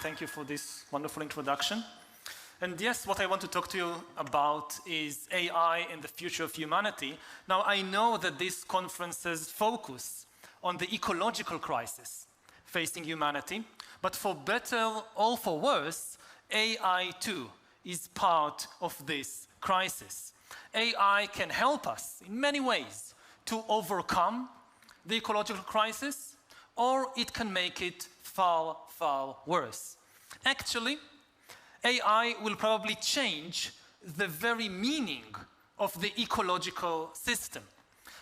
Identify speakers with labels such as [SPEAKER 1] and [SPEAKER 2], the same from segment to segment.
[SPEAKER 1] Thank you for this wonderful introduction. And yes, what I want to talk to you about is AI and the future of humanity. Now, I know that these conferences focus on the ecological crisis facing humanity, but for better or for worse, AI too is part of this crisis. AI can help us in many ways to overcome the ecological crisis, or it can make it far, far worse. Actually, AI will probably change the very meaning of the ecological system,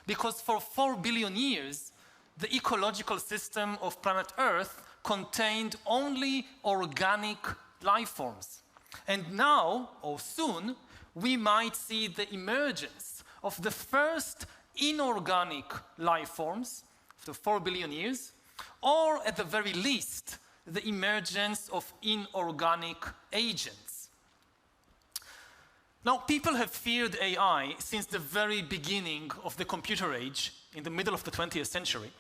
[SPEAKER 1] because for 4 billion years, the ecological system of planet Earth contained only organic life forms. And now, or soon, we might see the emergence of the first inorganic life forms after 4 billion years, or at the very least, the emergence of inorganic agents. Now, people have feared AI since the very beginning of the computer age in the middle of the 20th century.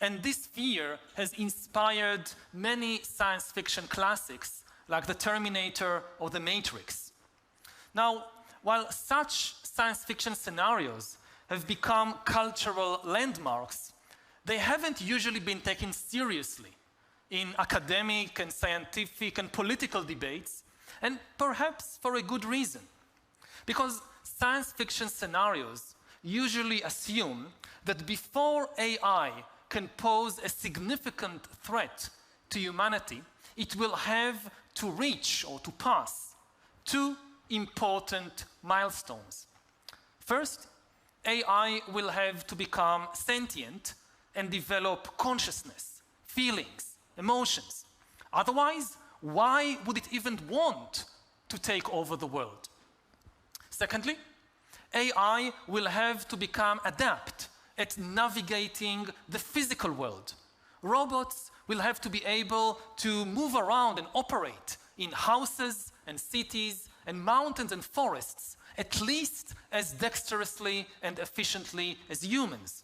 [SPEAKER 1] And this fear has inspired many science fiction classics like The Terminator or The Matrix. Now, while such science fiction scenarios have become cultural landmarks, they haven't usually been taken seriously in academic and scientific and political debates, and perhaps for a good reason. Because science fiction scenarios usually assume that before AI can pose a significant threat to humanity, it will have to reach or to pass two important milestones. First, AI will have to become sentient and develop consciousness, feelings, emotions. Otherwise, why would it even want to take over the world? Secondly, AI will have to become adept at navigating the physical world. Robots will have to be able to move around and operate in houses and cities and mountains and forests at least as dexterously and efficiently as humans.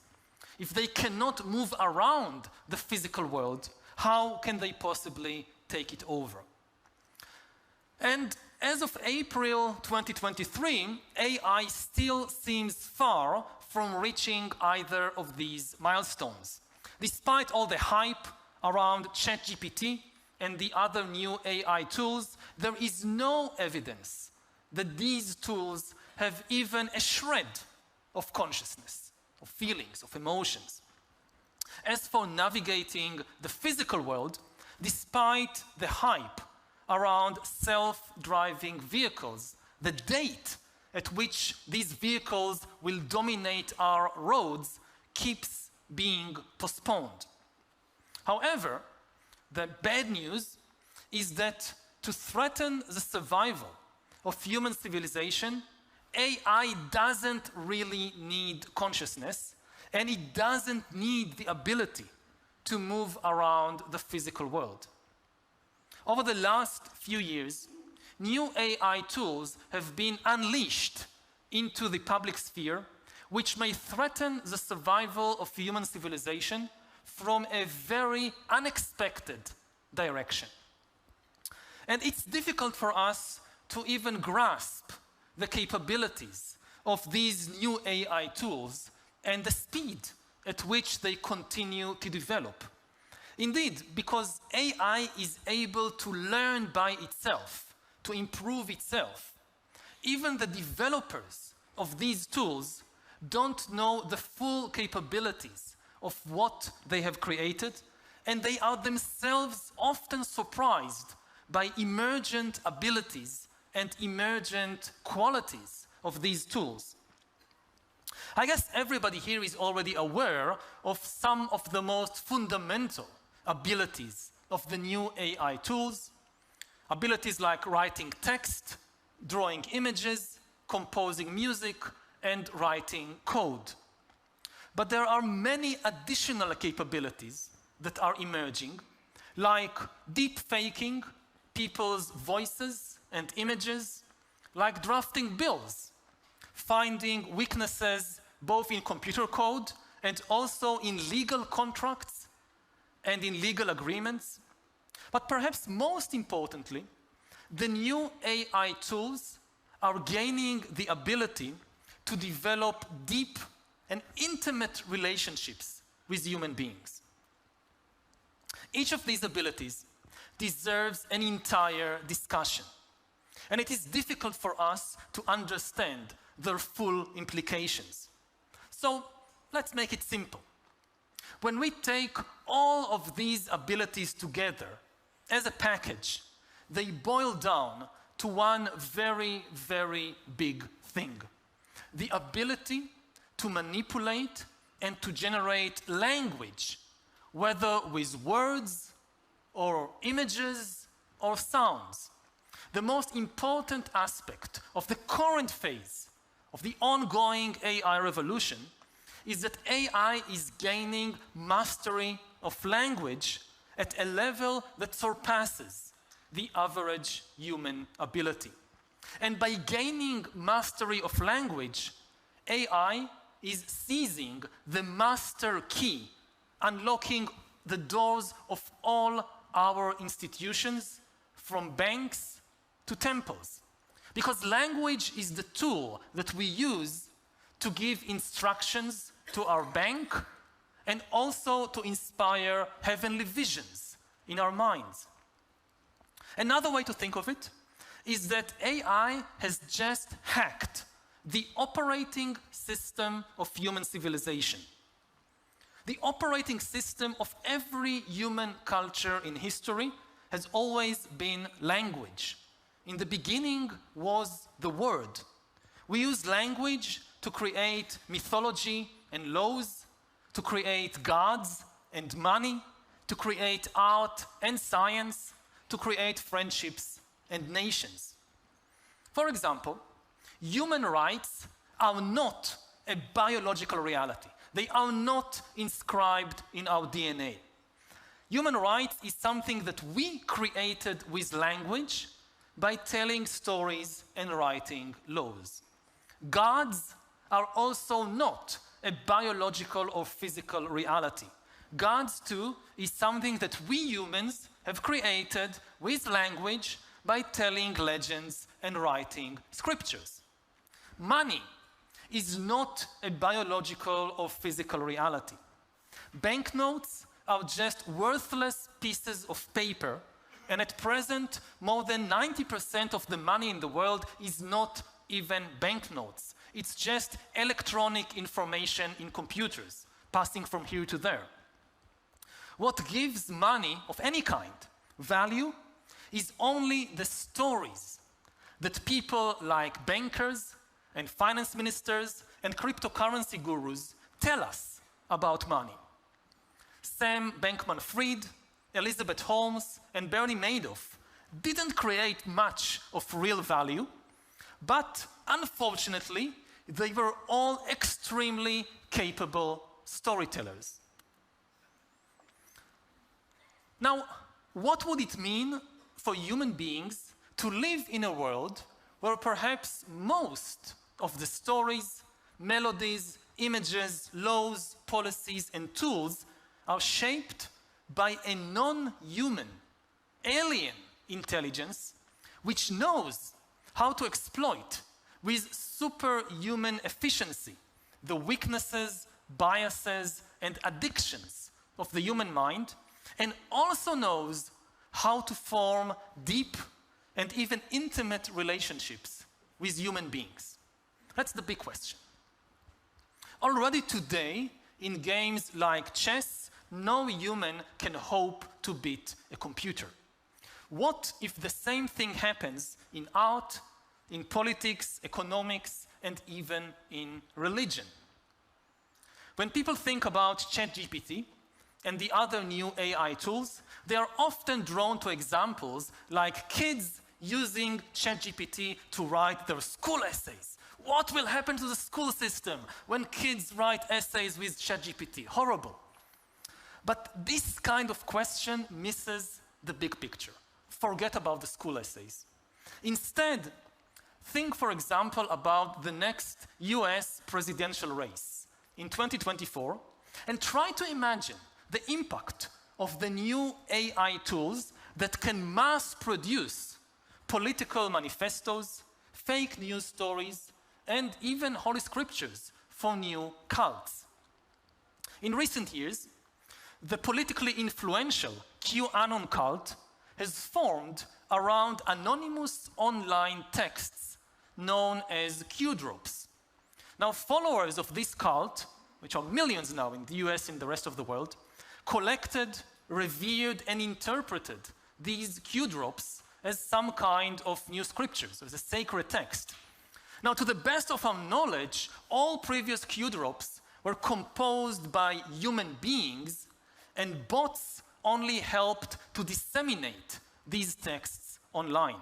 [SPEAKER 1] If they cannot move around the physical world, how can they possibly take it over? And as of April 2023, AI still seems far from reaching either of these milestones. Despite all the hype around ChatGPT and the other new AI tools, there is no evidence that these tools have even a shred of consciousness, of feelings, of emotions. As for navigating the physical world, despite the hype around self-driving vehicles, the date at which these vehicles will dominate our roads keeps being postponed. However, the bad news is that to threaten the survival of human civilization, AI doesn't really need consciousness, and it doesn't need the ability to move around the physical world. Over the last few years, new AI tools have been unleashed into the public sphere, which may threaten the survival of human civilization from a very unexpected direction. And it's difficult for us to even grasp the capabilities of these new AI tools and the speed at which they continue to develop. Indeed, because AI is able to learn by itself, to improve itself, even the developers of these tools don't know the full capabilities of what they have created, and they are themselves often surprised by emergent abilities and emergent qualities of these tools. I guess everybody here is already aware of some of the most fundamental abilities of the new AI tools. Abilities like writing text, drawing images, composing music, and writing code. But there are many additional capabilities that are emerging, like deep faking, people's voices and images, like drafting bills, finding weaknesses both in computer code and also in legal contracts and in legal agreements. But perhaps most importantly, the new AI tools are gaining the ability to develop deep and intimate relationships with human beings. Each of these abilities deserves an entire discussion, and it is difficult for us to understand their full implications. So let's make it simple. When we take all of these abilities together as a package, they boil down to one very, very big thing: the ability to manipulate and to generate language, whether with words or images or sounds. The most important aspect of the current phase of the ongoing AI revolution is that AI is gaining mastery of language at a level that surpasses the average human ability. And by gaining mastery of language, AI is seizing the master key, unlocking the doors of all our institutions, from banks to temples. Because language is the tool that we use to give instructions to our bank and also to inspire heavenly visions in our minds. Another way to think of it is that AI has just hacked the operating system of human civilization. The operating system of every human culture in history has always been language. In the beginning was the word. We use language to create mythology and laws, to create gods and money, to create art and science, to create friendships and nations. For example, human rights are not a biological reality. They are not inscribed in our DNA. Human rights is something that we created with language by telling stories and writing laws. Gods are also not a biological or physical reality. Gods, too, is something that we humans have created with language by telling legends and writing scriptures. Money is not a biological or physical reality. Banknotes are just worthless pieces of paper, and at present, more than 90% of the money in the world is not even banknotes. It's just electronic information in computers, passing from here to there. What gives money of any kind value is only the stories that people like bankers and finance ministers and cryptocurrency gurus tell us about money. Sam Bankman-Fried, Elizabeth Holmes, and Bernie Madoff didn't create much of real value, but unfortunately, they were all extremely capable storytellers. Now, what would it mean for human beings to live in a world where perhaps most of the stories, melodies, images, laws, policies, and tools are shaped by a non-human, alien intelligence which knows how to exploit with superhuman efficiency the weaknesses, biases, and addictions of the human mind, and also knows how to form deep and even intimate relationships with human beings? That's the big question. Already today, in games like chess, no human can hope to beat a computer. What if the same thing happens in art, in politics, economics, and even in religion? When people think about ChatGPT and the other new AI tools, they are often drawn to examples like kids using ChatGPT to write their school essays. What will happen to the school system when kids write essays with ChatGPT? Horrible. But this kind of question misses the big picture. forget about the school essays. Instead, think, for example, about the next US presidential race in 2024 and try to imagine the impact of the new AI tools that can mass produce political manifestos, fake news stories, and even holy scriptures for new cults. In recent years, the politically influential QAnon cult has formed around anonymous online texts known as Q-drops. Now, followers of this cult, which are millions now in the US and the rest of the world, collected, revered, and interpreted these Q-drops as some kind of new scriptures, as a sacred text. Now, to the best of our knowledge, all previous Q-drops were composed by human beings, and bots only helped to disseminate these texts online.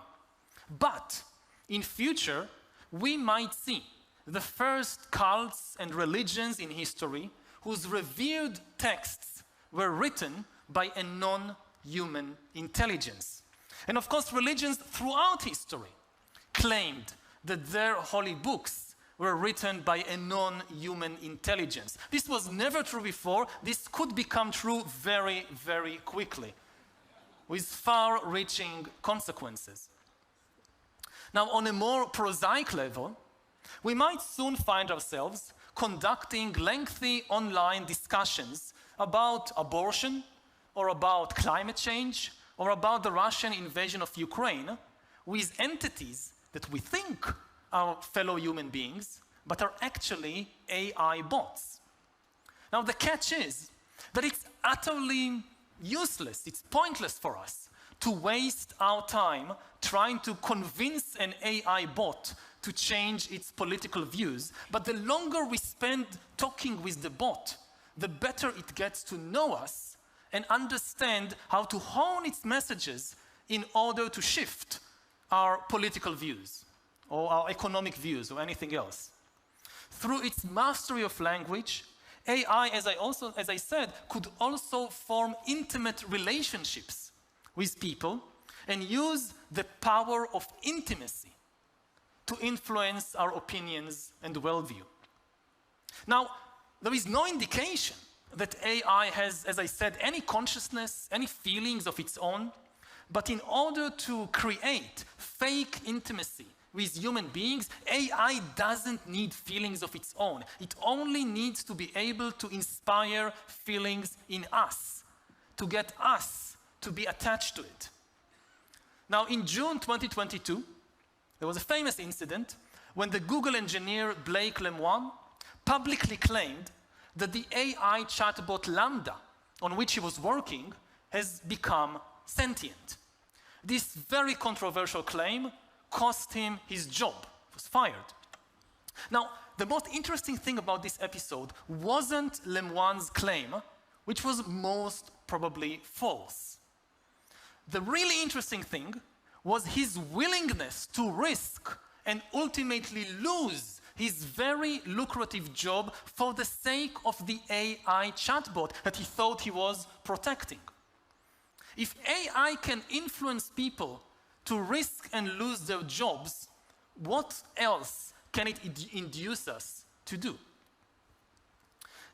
[SPEAKER 1] But in future, we might see the first cults and religions in history whose revered texts were written by a non-human intelligence. And of course, religions throughout history claimed that their holy books were written by a non-human intelligence. This was never true before. This could become true very, very quickly, with far-reaching consequences. Now, on a more prosaic level, we might soon find ourselves conducting lengthy online discussions about abortion, or about climate change, or about the Russian invasion of Ukraine, with entities that we think are fellow human beings, but are actually AI bots. Now, the catch is that it's utterly useless, it's pointless for us to waste our time trying to convince an AI bot to change its political views. But the longer we spend talking with the bot, the better it gets to know us and understand how to hone its messages in order to shift our political views or our economic views or anything else. Through its mastery of language, AI, as I said, could also form intimate relationships with people and use the power of intimacy to influence our opinions and worldview. Now, there is no indication that AI has, as I said, any consciousness, any feelings of its own, but in order to create fake intimacy with human beings, AI doesn't need feelings of its own. It only needs to be able to inspire feelings in us, to get us to be attached to it. Now, in June 2022, there was a famous incident when the Google engineer Blake Lemoine publicly claimed that the AI chatbot Lambda, on which he was working, has become sentient. This very controversial claim cost him his job. He was fired. Now, the most interesting thing about this episode wasn't Lemoine's claim, which was most probably false. The really interesting thing was his willingness to risk and ultimately lose his very lucrative job for the sake of the AI chatbot that he thought he was protecting. If AI can influence people to risk and lose their jobs, what else can it induce us to do?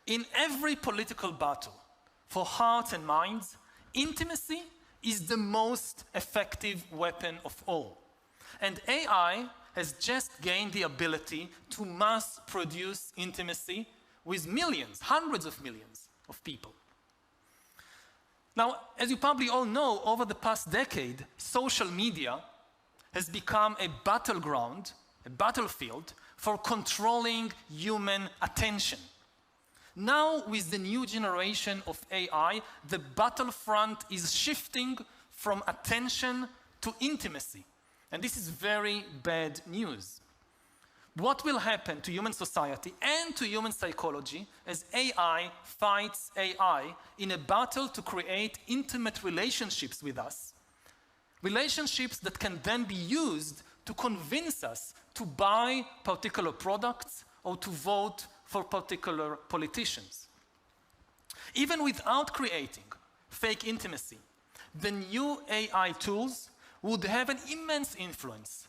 [SPEAKER 1] In every political battle for hearts and minds, intimacy is the most effective weapon of all. And AI has just gained the ability to mass produce intimacy with millions, hundreds of millions of people. Now, as you probably all know, over the past decade, social media has become a battleground, a battlefield for controlling human attention. Now, with the new generation of AI, the battlefront is shifting from attention to intimacy. And this is very bad news. What will happen to human society and to human psychology as AI fights AI in a battle to create intimate relationships with us? Relationships that can then be used to convince us to buy particular products or to vote for particular politicians. Even without creating fake intimacy, the new AI tools would have an immense influence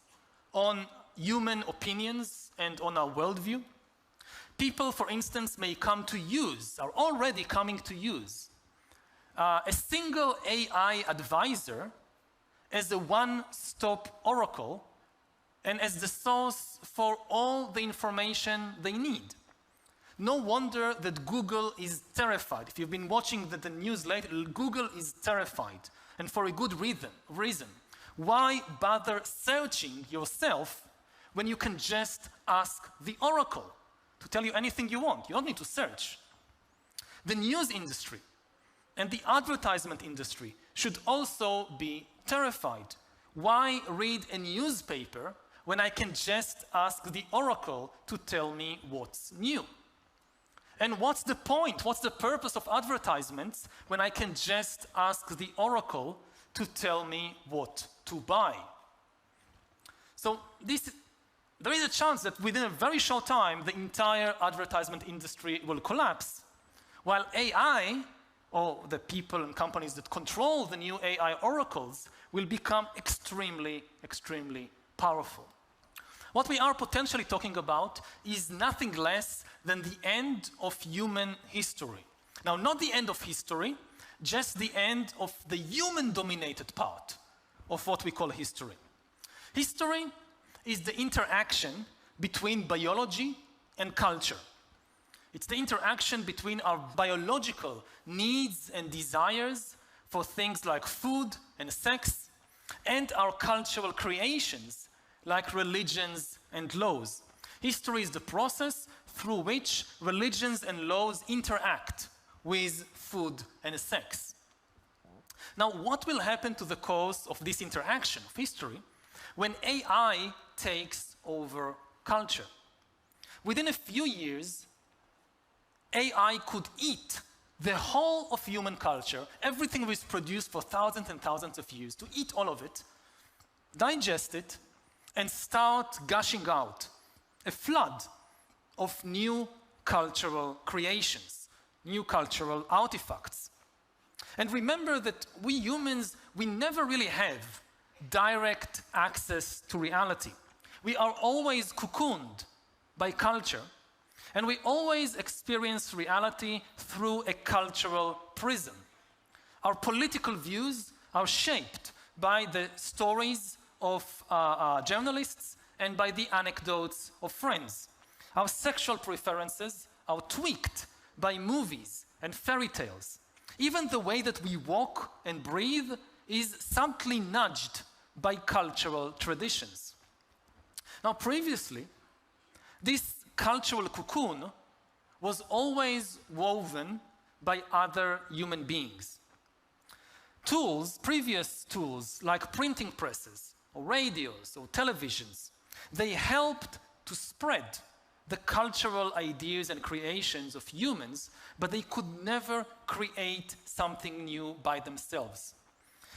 [SPEAKER 1] on human opinions and on our worldview. People, for instance, may come to use, are already coming to use, a single AI advisor as a one-stop oracle and as the source for all the information they need. No wonder that Google is terrified. If you've been watching the news lately, Google is terrified, and for a good reason. Why bother searching yourself when you can just ask the oracle to tell you anything you want? You don't need to search. The news industry and the advertisement industry should also be terrified. Why read a newspaper when I can just ask the oracle to tell me what's new? And what's the point? What's the purpose of advertisements when I can just ask the oracle to tell me what to buy? So there is a chance that within a very short time, the entire advertisement industry will collapse, while AI, or the people and companies that control the new AI oracles, will become extremely, extremely powerful. What we are potentially talking about is nothing less than the end of human history. Now, not the end of history, just the end of the human-dominated part of what we call history. History is the interaction between biology and culture. It's the interaction between our biological needs and desires for things like food and sex, and our cultural creations like religions and laws. History is the process through which religions and laws interact with food and sex. Now, what will happen to the course of this interaction of history when AI takes over culture? Within a few years, AI could eat the whole of human culture, everything was produced for thousands and thousands of years, to eat all of it, digest it, and start gushing out a flood of new cultural creations, new cultural artifacts. And remember that we humans, we never really have direct access to reality. We are always cocooned by culture, and we always experience reality through a cultural prism. Our political views are shaped by the stories of journalists and by the anecdotes of friends. Our sexual preferences are tweaked by movies and fairy tales. Even the way that we walk and breathe is subtly nudged by cultural traditions. Now, previously, this cultural cocoon was always woven by other human beings. Previous tools like printing presses, or radios, or televisions, they helped to spread the cultural ideas and creations of humans, but they could never create something new by themselves.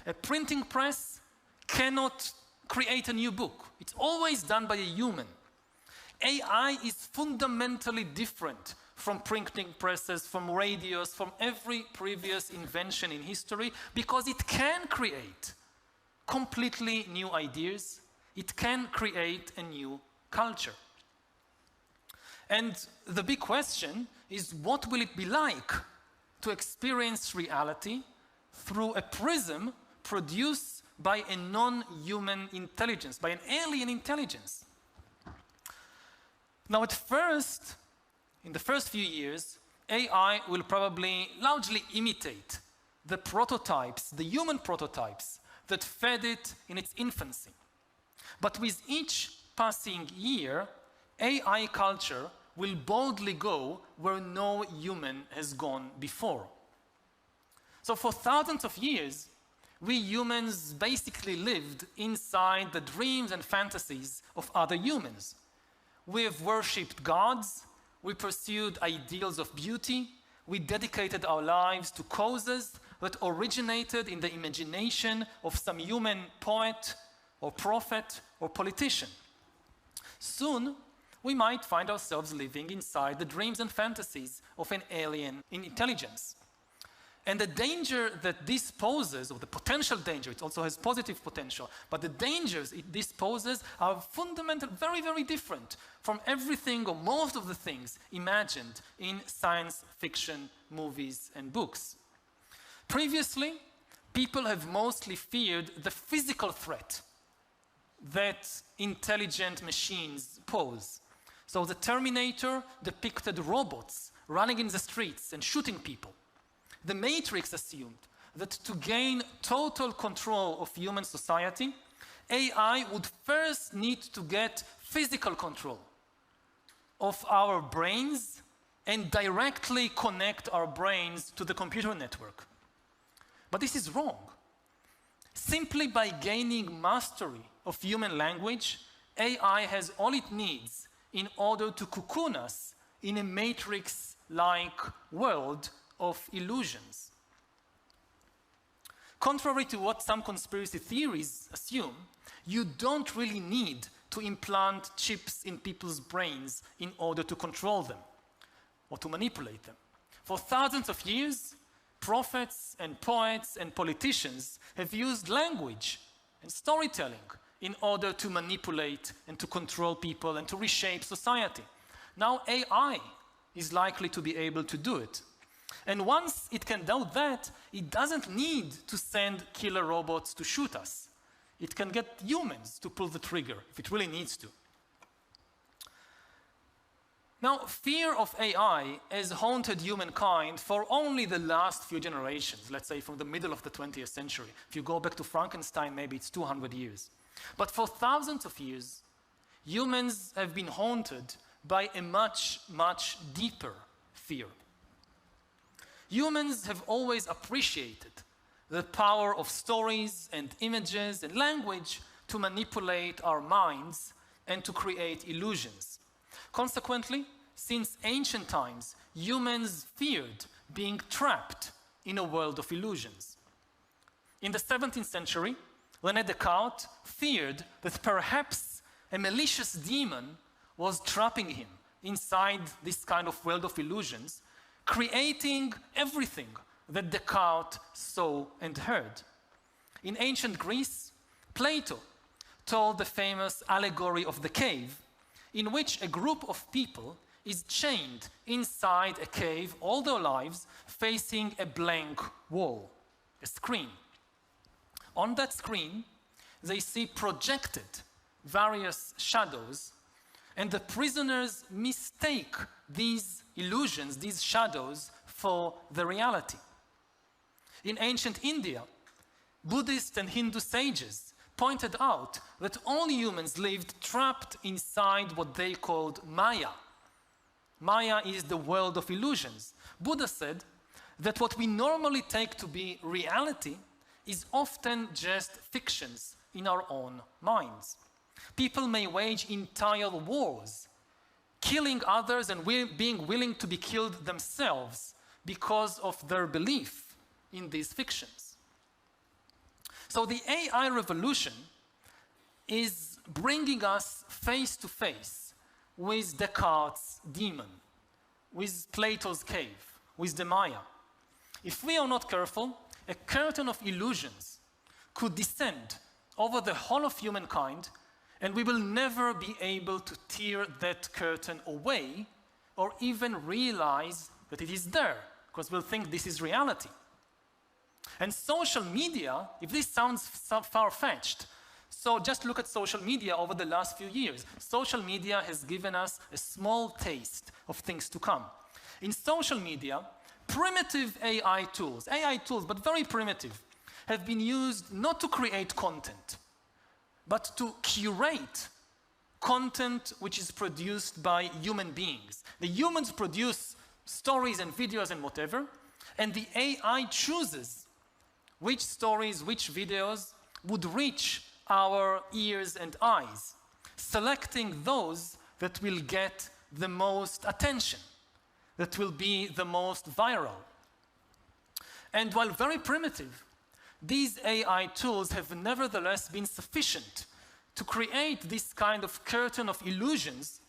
[SPEAKER 1] A printing press cannot create a new book. It's always done by a human. AI is fundamentally different from printing presses, from radios, from every previous invention in history, because it can create completely new ideas. It can create a new culture. And the big question is, what will it be like to experience reality through a prism produced by a non-human intelligence, by an alien intelligence? Now, in the first few years, AI will probably largely imitate the prototypes, the human prototypes that fed it in its infancy. But with each passing year, AI culture will boldly go where no human has gone before. So for thousands of years, we humans basically lived inside the dreams and fantasies of other humans. We have worshipped gods, we pursued ideals of beauty, we dedicated our lives to causes that originated in the imagination of some human poet or prophet or politician. Soon, we might find ourselves living inside the dreams and fantasies of an alien intelligence. And the danger that this poses, or the potential danger, it also has positive potential, but the dangers this poses are fundamental, very, very different from everything or most of the things imagined in science fiction movies and books. Previously, people have mostly feared the physical threat that intelligent machines pose. So the Terminator depicted robots running in the streets and shooting people. The Matrix assumed that to gain total control of human society, AI would first need to get physical control of our brains and directly connect our brains to the computer network. But this is wrong. Simply by gaining mastery of human language, AI has all it needs in order to cocoon us in a matrix-like world of illusions. Contrary to what some conspiracy theories assume, you don't really need to implant chips in people's brains in order to control them or to manipulate them. For thousands of years, prophets and poets and politicians have used language and storytelling in order to manipulate and to control people and to reshape society. Now AI is likely to be able to do it. And once it can do that, it doesn't need to send killer robots to shoot us. It can get humans to pull the trigger if it really needs to. Now, fear of AI has haunted humankind for only the last few generations, let's say from the middle of the 20th century. If you go back to Frankenstein, maybe it's 200 years. But for thousands of years, humans have been haunted by a much, much deeper fear. Humans have always appreciated the power of stories and images and language to manipulate our minds and to create illusions. Consequently, since ancient times, humans feared being trapped in a world of illusions. In the 17th century, René Descartes feared that perhaps a malicious demon was trapping him inside this kind of world of illusions, creating everything that Descartes saw and heard. In ancient Greece, Plato told the famous allegory of the cave, in which a group of people is chained inside a cave all their lives, facing a blank wall, a screen. On that screen, they see projected various shadows, and the prisoners mistake these illusions, these shadows, for the reality. In ancient India, Buddhist and Hindu sages pointed out that all humans lived trapped inside what they called Maya. Maya is the world of illusions. Buddha said that what we normally take to be reality is often just fictions in our own minds. People may wage entire wars, killing others and being willing to be killed themselves because of their belief in these fictions. So the AI revolution is bringing us face to face with Descartes' demon, with Plato's cave, with the Maya. If we are not careful, a curtain of illusions could descend over the whole of humankind, and we will never be able to tear that curtain away or even realize that it is there, because we'll think this is reality. And social media, if this sounds far-fetched, so just look at social media over the last few years. Social media has given us a small taste of things to come. In social media, primitive AI tools, but very primitive, have been used not to create content, but to curate content which is produced by human beings. The humans produce stories and videos and whatever, and the AI chooses which stories, which videos would reach our ears and eyes, selecting those that will get the most attention, that will be the most viral. And while very primitive, these AI tools have nevertheless been sufficient to create this kind of curtain of illusions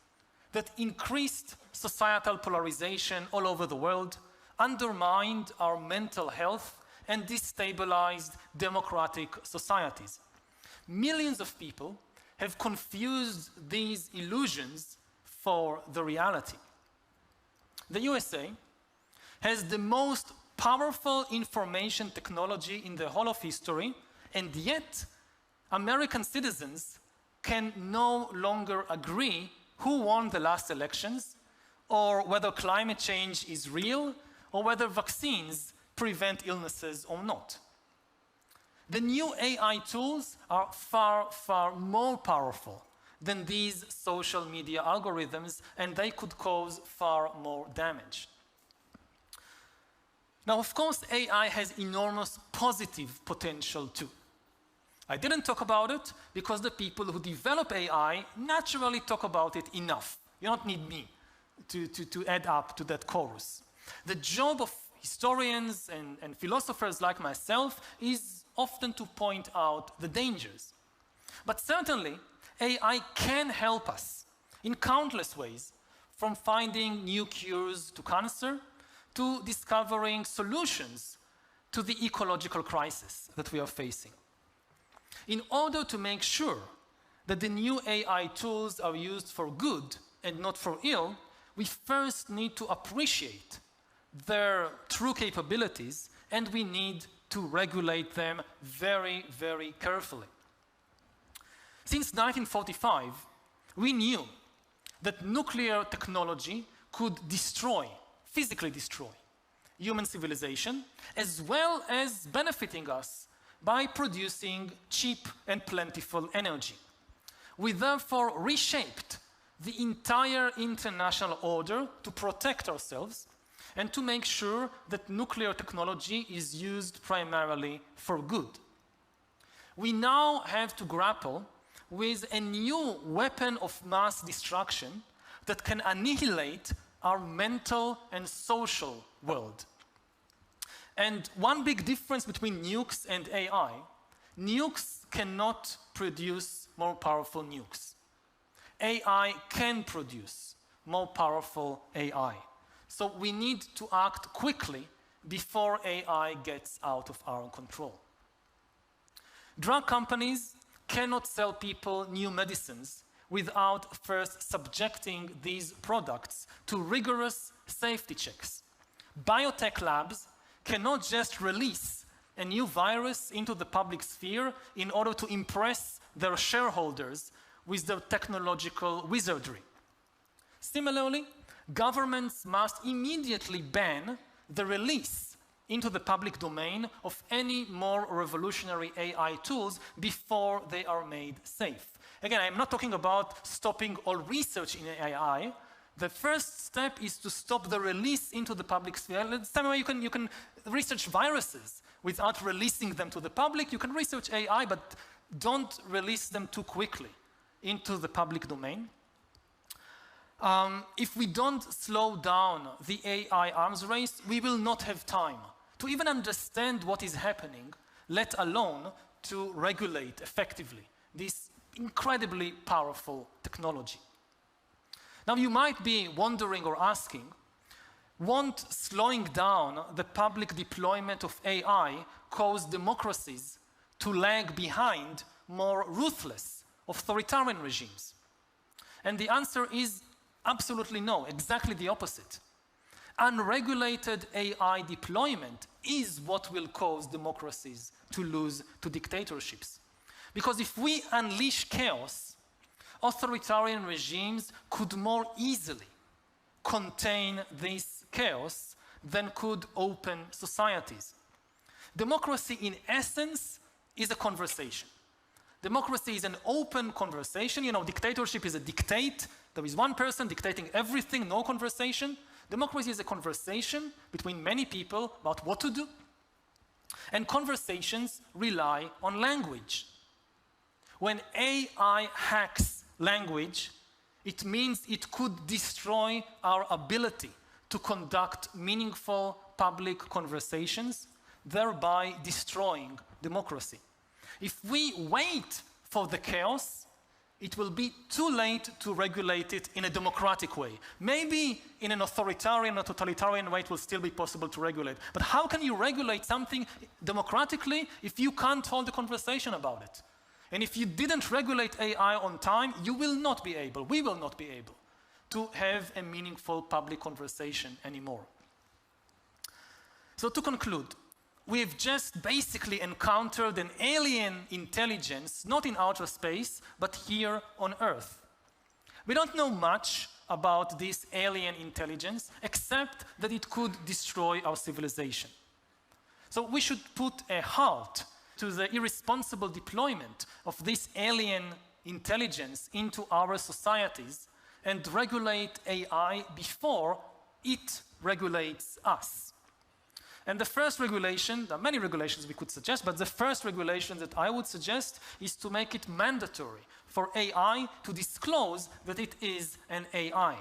[SPEAKER 1] that increased societal polarization all over the world, undermined our mental health, and destabilized democratic societies. Millions of people have confused these illusions for the reality. The USA has the most powerful information technology in the whole of history, and yet American citizens can no longer agree who won the last elections, or whether climate change is real, or whether vaccines prevent illnesses or not. The new AI tools are far, far more powerful than these social media algorithms, and they could cause far more damage. Now, of course, AI has enormous positive potential too. I didn't talk about it because the people who develop AI naturally talk about it enough. You don't need me to add up to that chorus. The job of historians and philosophers like myself is often to point out the dangers. But certainly, AI can help us in countless ways, from finding new cures to cancer to discovering solutions to the ecological crisis that we are facing. In order to make sure that the new AI tools are used for good and not for ill, we first need to appreciate their true capabilities, and we need to regulate them very, very carefully. Since 1945, we knew that nuclear technology could destroy, physically destroy, human civilization, as well as benefiting us by producing cheap and plentiful energy. We therefore reshaped the entire international order to protect ourselves and to make sure that nuclear technology is used primarily for good. We now have to grapple with a new weapon of mass destruction that can annihilate our mental and social world. And one big difference between nukes and AI, nukes cannot produce more powerful nukes. AI can produce more powerful AI. So we need to act quickly before AI gets out of our control. Drug companies cannot sell people new medicines without first subjecting these products to rigorous safety checks. Biotech labs cannot just release a new virus into the public sphere in order to impress their shareholders with their technological wizardry. Similarly, governments must immediately ban the release into the public domain of any more revolutionary AI tools before they are made safe. Again, I'm not talking about stopping all research in AI. The first step is to stop the release into the public sphere. The same way you can research viruses without releasing them to the public. You can research AI, but don't release them too quickly into the public domain. If we don't slow down the AI arms race, we will not have time to even understand what is happening, let alone to regulate effectively this incredibly powerful technology. Now, you might be wondering or asking, won't slowing down the public deployment of AI cause democracies to lag behind more ruthless authoritarian regimes? And the answer is absolutely no, exactly the opposite. Unregulated AI deployment is what will cause democracies to lose to dictatorships. Because if we unleash chaos, authoritarian regimes could more easily contain this chaos than could open societies. Democracy, in essence, is a conversation. Democracy is an open conversation. You know, dictatorship is a dictate. There is one person dictating everything, no conversation. Democracy is a conversation between many people about what to do. And conversations rely on language. When AI hacks language, it means it could destroy our ability to conduct meaningful public conversations, thereby destroying democracy. If we wait for the chaos, it will be too late to regulate it in a democratic way. Maybe in an authoritarian or totalitarian way it will still be possible to regulate. But how can you regulate something democratically if you can't hold a conversation about it? And if you didn't regulate AI on time, you will not be able, we will not be able to have a meaningful public conversation anymore. So to conclude, we've just basically encountered an alien intelligence, not in outer space, but here on Earth. We don't know much about this alien intelligence, except that it could destroy our civilization. So we should put a halt to the irresponsible deployment of this alien intelligence into our societies and regulate AI before it regulates us. And the first regulation, there are many regulations we could suggest, but the first regulation that I would suggest is to make it mandatory for AI to disclose that it is an AI.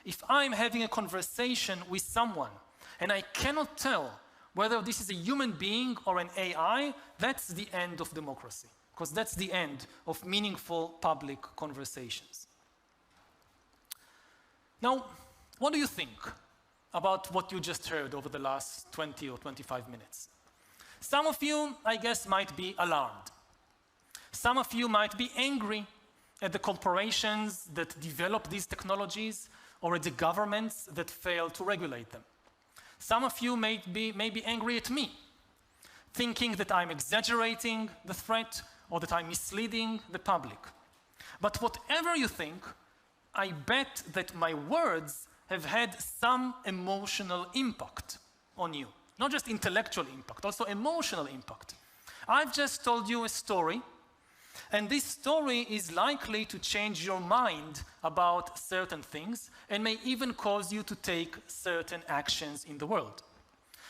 [SPEAKER 1] If I'm having a conversation with someone and I cannot tell whether this is a human being or an AI, that's the end of democracy, because that's the end of meaningful public conversations. Now, what do you think about what you just heard over the last 20 or 25 minutes? Some of you, I guess, might be alarmed. Some of you might be angry at the corporations that develop these technologies or at the governments that fail to regulate them. Some of you may be angry at me, thinking that I'm exaggerating the threat or that I'm misleading the public. But whatever you think, I bet that my words have had some emotional impact on you. Not just intellectual impact, also emotional impact. I've just told you a story, and this story is likely to change your mind about certain things and may even cause you to take certain actions in the world.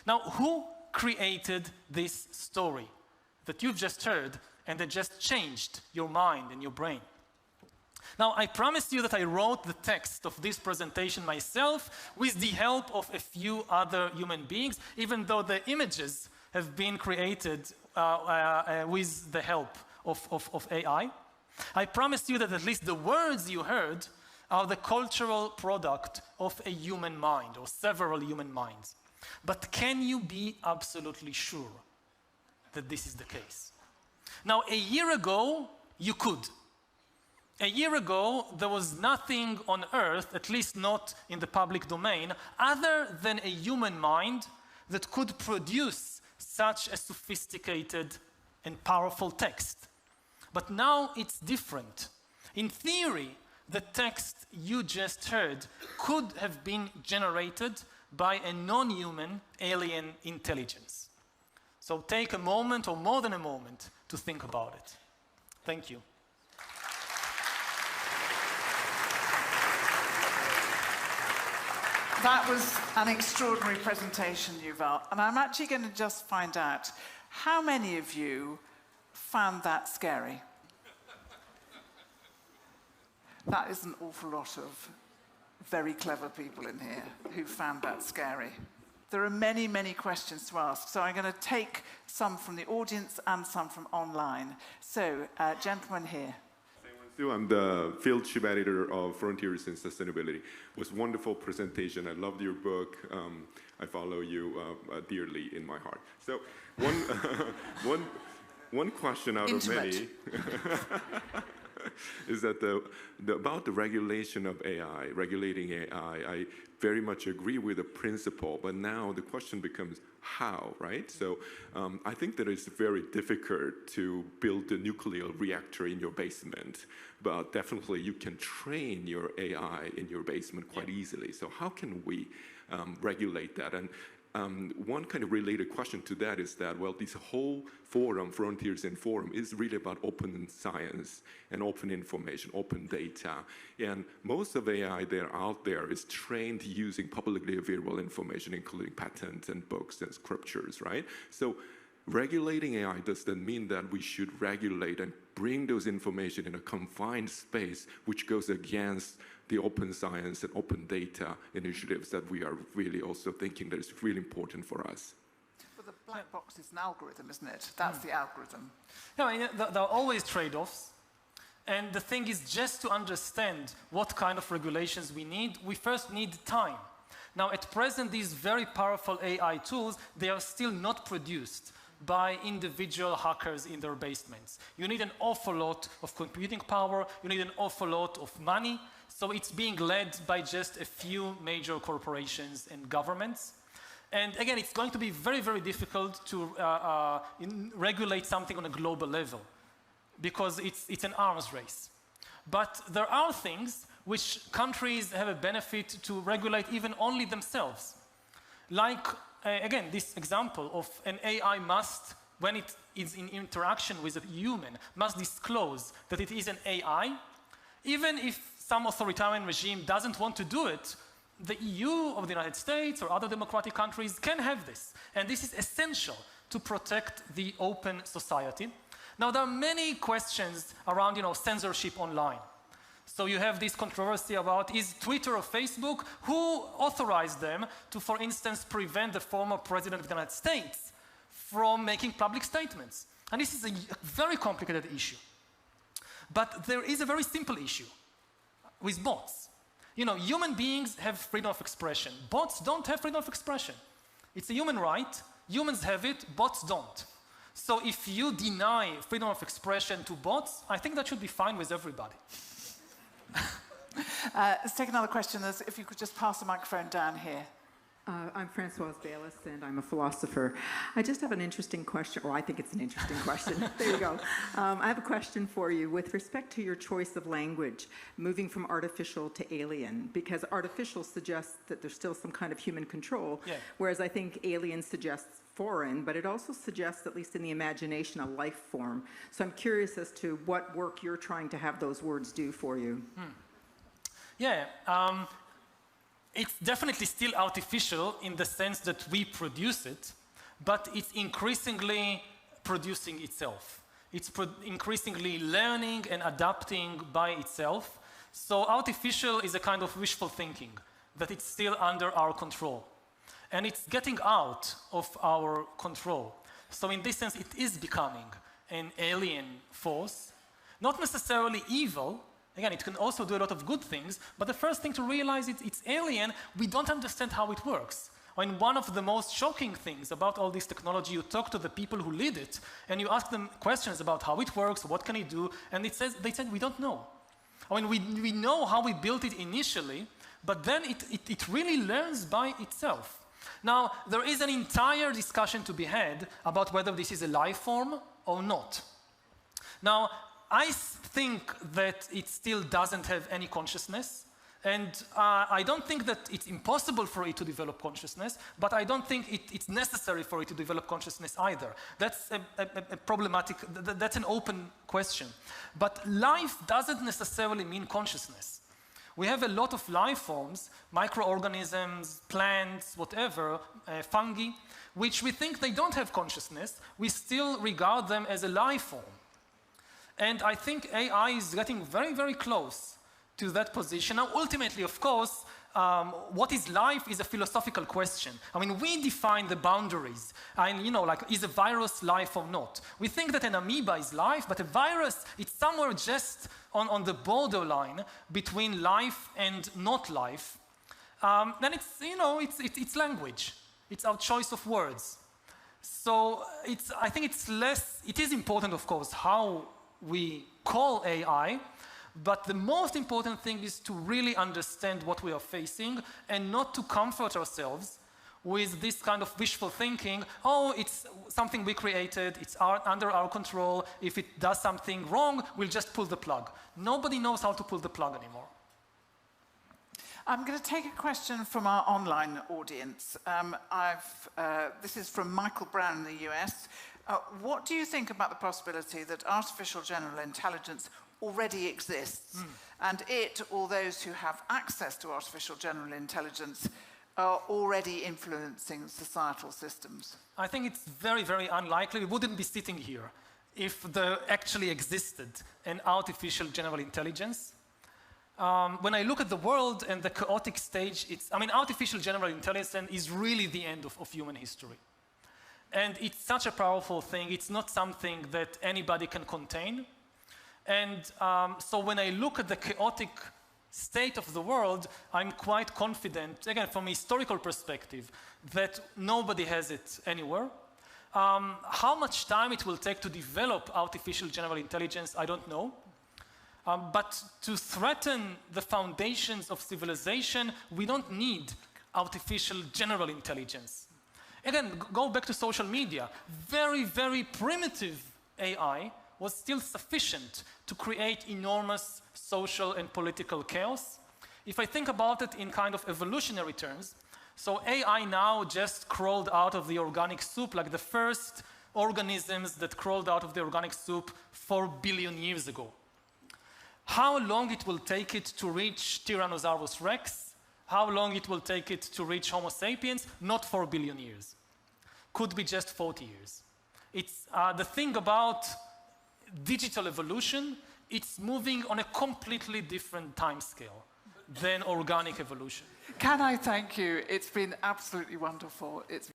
[SPEAKER 1] Now, who created this story that you've just heard and that just changed your mind and your brain? Now, I promised you that I wrote the text of this presentation myself with the help of a few other human beings, even though the images have been created with the help of AI. I promised you that at least the words you heard are the cultural product of a human mind or several human minds. But can you be absolutely sure that this is the case? Now, a year ago, you could. A year ago, there was nothing on Earth, at least not in the public domain, other than a human mind that could produce such a sophisticated and powerful text. But now it's different. In theory, the text you just heard could have been generated by a non-human alien intelligence. So take a moment or more than a moment to think about it. Thank you.
[SPEAKER 2] That was an extraordinary presentation, Yuval. And I'm actually going to just find out how many of you found that scary. That is an awful lot of very clever people in here who found that scary. There are many, many questions to ask, so I'm going to take some from the audience and some from online. So, gentleman here.
[SPEAKER 3] I'm the field chief editor of Frontiers in Sustainability. It was a wonderful presentation. I loved your book. I follow you dearly in my heart. So one question out of many is that about the regulation of AI, regulating AI, I very much agree with the principle, but now the question becomes how, right? So I think that it's very difficult to build a nuclear reactor in your basement, but definitely you can train your AI in your basement quite easily. So how can we regulate that? And one kind of related question to that is that, well, this whole forum, Frontiers in Forum, is really about open science and open information, open data. And most of AI that are out there is trained using publicly available information, including patents and books and scriptures, right? So regulating AI doesn't mean that we should regulate and bring those information in a confined space, which goes against the open science and open data initiatives that we are really also thinking that is really important for us.
[SPEAKER 2] But the black box is an algorithm, isn't it? That's the algorithm.
[SPEAKER 1] No, I mean, there are always trade-offs. And the thing is, just to understand what kind of regulations we need, we first need time. Now, at present, these very powerful AI tools, they are still not produced by individual hackers in their basements. You need an awful lot of computing power, you need an awful lot of money, so it's being led by just a few major corporations and governments. And again, it's going to be very, very difficult to regulate something on a global level, because it's an arms race. But there are things which countries have a benefit to regulate even only themselves. Like, again, this example of an AI must, when it is in interaction with a human, must disclose that it is an AI. Even if some authoritarian regime doesn't want to do it, the EU of the United States or other democratic countries can have this. And this is essential to protect the open society. Now, there are many questions around, censorship online. So you have this controversy about, is Twitter or Facebook, who authorized them to, for instance, prevent the former president of the United States from making public statements? And this is a very complicated issue. But there is a very simple issue with bots. Human beings have freedom of expression. Bots don't have freedom of expression. It's a human right. Humans have it, bots don't. So if you deny freedom of expression to bots, I think that should be fine with everybody.
[SPEAKER 2] Let's take another question. If you could just pass the microphone down here.
[SPEAKER 4] I'm Françoise Bayless, and I'm a philosopher. I just have an interesting question, or I think it's an interesting question. There you go. I have a question for you with respect to your choice of language, moving from artificial to alien, because artificial suggests that there's still some kind of human control, whereas I think alien suggests foreign, but it also suggests, at least in the imagination, a life form. So I'm curious as to what work you're trying to have those words do for you.
[SPEAKER 1] It's definitely still artificial in the sense that we produce it, but it's increasingly producing itself. It's increasingly learning and adapting by itself. So artificial is a kind of wishful thinking, that it's still under our control. And it's getting out of our control. So in this sense, it is becoming an alien force, not necessarily evil. Again, it can also do a lot of good things, but the first thing to realize is it's alien. We don't understand how it works. And one of the most shocking things about all this technology, you talk to the people who lead it, and you ask them questions about how it works, what can it do, and they said, we don't know. We know how we built it initially, but then it really learns by itself. Now, there is an entire discussion to be had about whether this is a life form or not. Now, I think that it still doesn't have any consciousness, and I don't think that it's impossible for it to develop consciousness, but I don't think it's necessary for it to develop consciousness either. That's a problematic, that's an open question. But life doesn't necessarily mean consciousness. We have a lot of life forms, microorganisms, plants, whatever, fungi, which we think they don't have consciousness. We still regard them as a life form. And I think AI is getting very, very close to that position. Now, ultimately, of course, what is life is a philosophical question. We define the boundaries. Is a virus life or not? We think that an amoeba is life, but a virus, it's somewhere just on the borderline between life and not life. Then it's language. It's our choice of words. So I think it is important, of course, how we call AI, but the most important thing is to really understand what we are facing and not to comfort ourselves with this kind of wishful thinking, it's something we created, it's under our control, if it does something wrong, we'll just pull the plug. Nobody knows how to pull the plug anymore.
[SPEAKER 2] I'm going to take a question from our online audience. This is from Michael Brown in the US. What do you think about the possibility that artificial general intelligence already exists, and it, or those who have access to artificial general intelligence, are already influencing societal systems?
[SPEAKER 1] I think it's very, very unlikely. We wouldn't be sitting here if there actually existed an artificial general intelligence. When I look at the world and the chaotic stage, artificial general intelligence is really the end of human history. And it's such a powerful thing. It's not something that anybody can contain. And so when I look at the chaotic state of the world, I'm quite confident, again, from a historical perspective, that nobody has it anywhere. How much time it will take to develop artificial general intelligence, I don't know. But to threaten the foundations of civilization, we don't need artificial general intelligence. Again, go back to social media. Very, very primitive AI was still sufficient to create enormous social and political chaos. If I think about it in kind of evolutionary terms, so AI now just crawled out of the organic soup like the first organisms that crawled out of the organic soup 4 billion years ago. How long it will take it to reach Tyrannosaurus Rex? How long it will take it to reach Homo sapiens? Not 4 billion years. Could be just 40 years. It's the thing about digital evolution, it's moving on a completely different time scale than organic evolution.
[SPEAKER 2] Can I thank you? It's been absolutely wonderful. It's